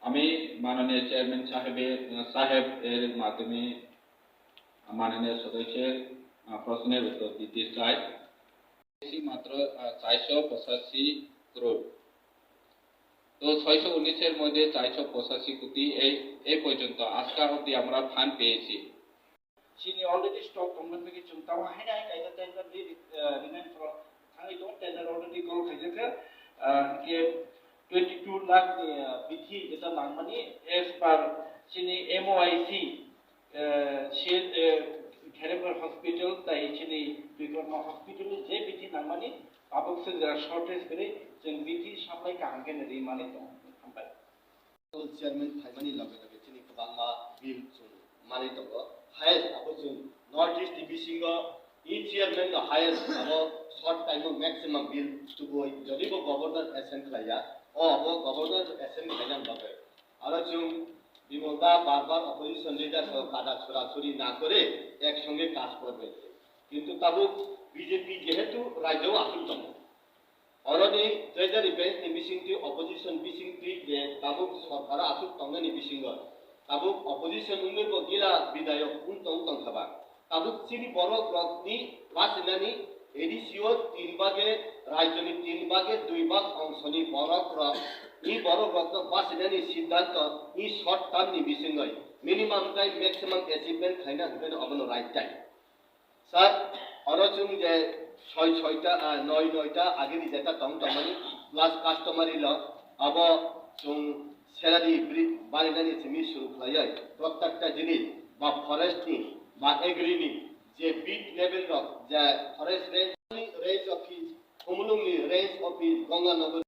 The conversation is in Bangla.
আমি মাননীয় চেয়ারম্যান সাহেবের মাধ্যমে মাননীয় সদস্যের প্রশ্নের উত্তর দিতে চাই। মাত্র 485 crore। তো 619-এর মধ্যে 485 কোটি এই পর্যন্ত আজকাল অবধি আমরা ফান্ড পেয়েছি। Sini already stock company ke chungta wa hai nai kaida tender remain for thangi do tender already call khaijaka ke 22 lakh bithi eta nangmani as per sini MOIC share Kherebar hospital tai sini Twidolnairok hospital je bithi nangmani abok se jara shortage kare jeng bithi saplai ka hangken ri mani to ampai chairman thaimani labe labe sini kabangma bill chung mani to highest abo chung north east division go each chairman the highest abo short time maximum bill to go jodi bo governor assent khaya o abo governor assent khaya labe aro chung বিমলদা বারবার অপোজিশন লিডার সহ কাদা ছড়াছড়ি না করে একসঙ্গে কাজ করবে, কিন্তু তাবুক বিজেপি যেহেতু রাজ্যেও আসুন অলরেডি ট্রেজারি বেঞ্চ নি বিসিংটি অপোজিশন বিসিংটি যে তাবুক সরকার আসুক তংনি বিসিংগ তাবুক অপোজিশন উন্নয়ন গিলা বিধায়ক উন্তং তংখাবা তাবুক চিনি বড় ব্লকনি বাসিনানি এডিসিও 3 ভাগে রাজ্যনি 3 ভাগে 2 ভাগ অংশনি বড় ব্লক এই বড় ব্লক বাসিনানি সিদ্ধান্ত এই শর্ট টার্ম নি বিসিংগই মিনিমাম টাইম ম্যাক্সিমাম অ্যাচিভমেন্ট খাইনা হবেন অবন রাইট টাইম স্যার অরচুং যে 6টা 9টা আগেনি যেটা টংটমানি প্লাস কাস্টমারি ল আব চুং সেরারি ব্রিজ বানিনানি সিমি শুরু খাইয়াই প্রত্যেকটা জিনিস বা ফরেস্টনি বা এগ্রিনি যে বিট লেভেল র যে forest range office Kumulungni range office Ganganagar